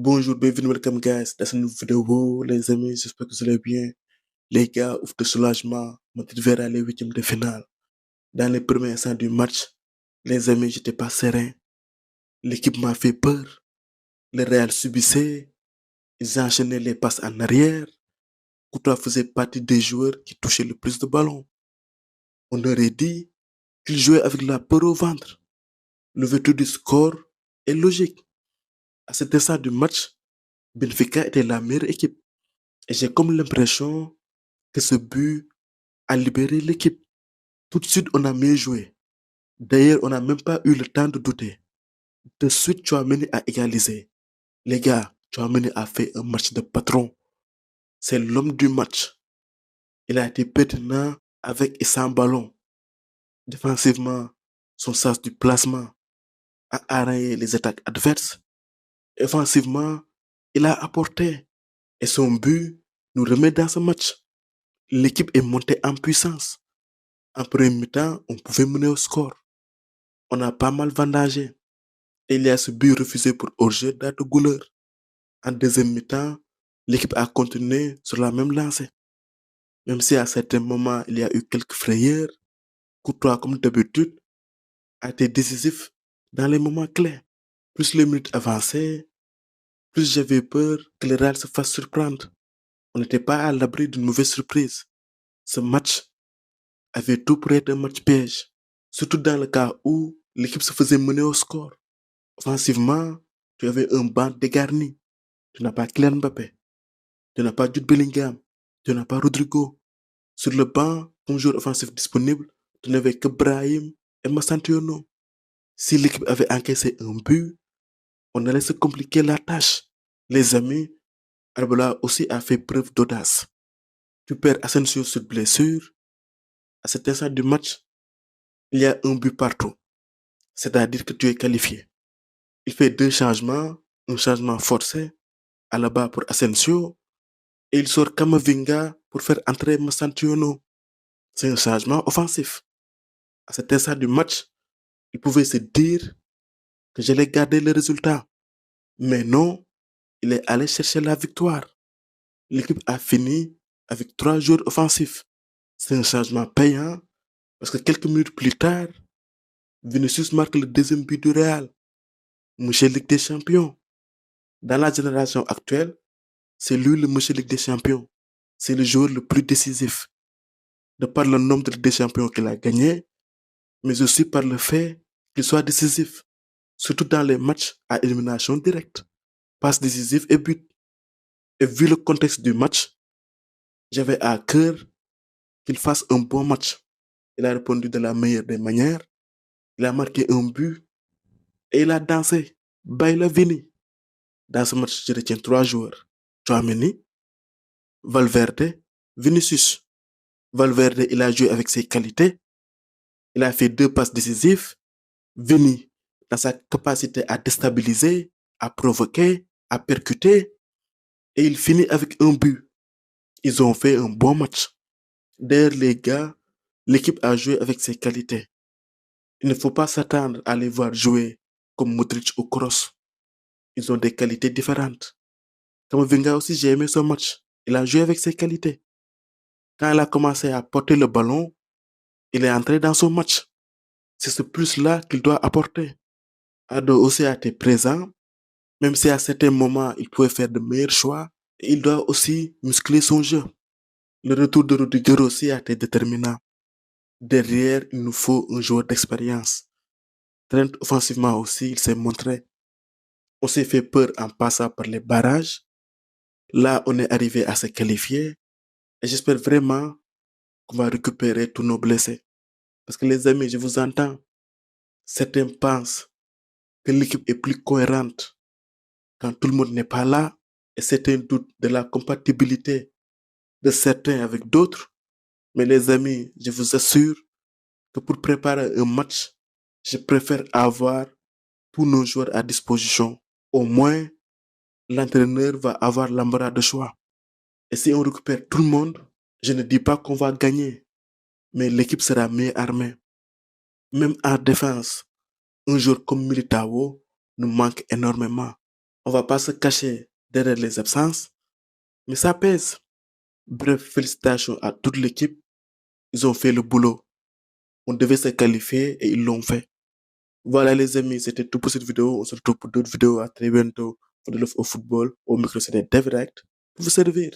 Bonjour, bienvenue, welcome guys. Dans cette nouvelle vidéo, les amis, j'espère que vous allez bien. Les gars, ouf de soulagement, mon titre vers aller huitième de finale. Dans les premiers instants du match, les amis, j'étais pas serein. L'équipe m'a fait peur. Le Real subissait. Ils enchaînaient les passes en arrière. Courtois faisait partie des joueurs qui touchaient le plus de ballons. On aurait dit qu'il jouait avec la peur au ventre. L'ouverture du score est logique. À cet instant du match, Benfica était la meilleure équipe. Et j'ai comme l'impression que ce but a libéré l'équipe. Tout de suite, on a mieux joué. D'ailleurs, on n'a même pas eu le temps de douter. De suite, Tchouaméni a égalisé. Les gars, Tchouaméni a fait un match de patron. C'est l'homme du match. Il a été pertinent avec et sans ballon. Défensivement, son sens du placement a arrêté les attaques adverses. Offensivement, il a apporté. Et son but nous remet dans ce match. L'équipe est montée en puissance. En premier mi-temps, on pouvait mener au score. On a pas mal vendagé. Et il y a ce but refusé pour hors-jeu d'Arda Güler. En deuxième mi-temps, l'équipe a continué sur la même lancée. Même si à certains moments, il y a eu quelques frayeurs, Courtois, comme d'habitude, a été décisif dans les moments clés. Plus les minutes avançaient, plus j'avais peur que le Real se fasse surprendre. On n'était pas à l'abri d'une mauvaise surprise. Ce match avait tout pour être un match piège, surtout dans le cas où l'équipe se faisait mener au score. Offensivement, tu avais un banc dégarni. Tu n'as pas Kylian Mbappé, tu n'as pas Jude Bellingham, tu n'as pas Rodrigo. Sur le banc, comme joueur offensif disponible, tu n'avais que Brahim et Massantiono. Si l'équipe avait encaissé un but, on allait se compliquer la tâche. Les amis, Arbeloa aussi a fait preuve d'audace. Tu perds Asensio sur blessure. À cet instant du match, il y a un but partout. C'est-à-dire que tu es qualifié. Il fait deux changements, un changement forcé, Alaba pour Asensio, et il sort Kamavinga pour faire entrer Massantiono. C'est un changement offensif. À cet instant du match, il pouvait se dire que j'allais garder le résultat. Mais non, il est allé chercher la victoire. L'équipe a fini avec 3 joueurs offensifs. C'est un changement payant parce que quelques minutes plus tard, Vinicius marque le deuxième but du Real. Monsieur Ligue des Champions. Dans la génération actuelle, c'est lui le Monsieur Ligue des Champions. C'est le joueur le plus décisif. De par le nombre de Ligue des Champions qu'il a gagné, mais aussi par le fait qu'il soit décisif, surtout dans les matchs à élimination directe, passe décisive et but. Et vu le contexte du match, j'avais à cœur qu'il fasse un bon match. Il a répondu de la meilleure des manières, il a marqué un but et il a dansé. Baila Vini. Dans ce match, je retiens 3 joueurs. Tchouaméni, Valverde, Vinicius. Valverde, il a joué avec ses qualités. Il a fait 2 passes décisives. Vini, dans sa capacité à déstabiliser, à provoquer, à percuter. Et il finit avec un but. Ils ont fait un bon match. D'ailleurs, les gars, l'équipe a joué avec ses qualités. Il ne faut pas s'attendre à les voir jouer comme Modric ou Kroos. Ils ont des qualités différentes. Kamavinga aussi, j'ai aimé son match. Il a joué avec ses qualités. Quand il a commencé à porter le ballon, il est entré dans son match. C'est ce plus-là qu'il doit apporter. Ado aussi a été présent, même si à certains moments, il pouvait faire de meilleurs choix. Et il doit aussi muscler son jeu. Le retour de Rudiger aussi a été déterminant. Derrière, il nous faut un joueur d'expérience. Trent, offensivement aussi, il s'est montré. On s'est fait peur en passant par les barrages. Là, on est arrivé à se qualifier. Et j'espère vraiment qu'on va récupérer tous nos blessés. Parce que les amis, je vous entends. Certains pensent que l'équipe est plus cohérente quand tout le monde n'est pas là. Et certains doutent de la compatibilité de certains avec d'autres. Mais les amis, je vous assure que pour préparer un match, je préfère avoir tous nos joueurs à disposition. Au moins, l'entraîneur va avoir l'embarras de choix. Et si on récupère tout le monde, je ne dis pas qu'on va gagner, mais l'équipe sera mieux armée. Même en défense, un joueur comme Militao nous manque énormément. On va pas se cacher derrière les absences, mais ça pèse. Bref, félicitations à toute l'équipe. Ils ont fait le boulot. On devait se qualifier et ils l'ont fait. Voilà les amis, c'était tout pour cette vidéo. On se retrouve pour d'autres vidéos. À très bientôt. For the love of football. Au micro, c'était David Act pour vous servir.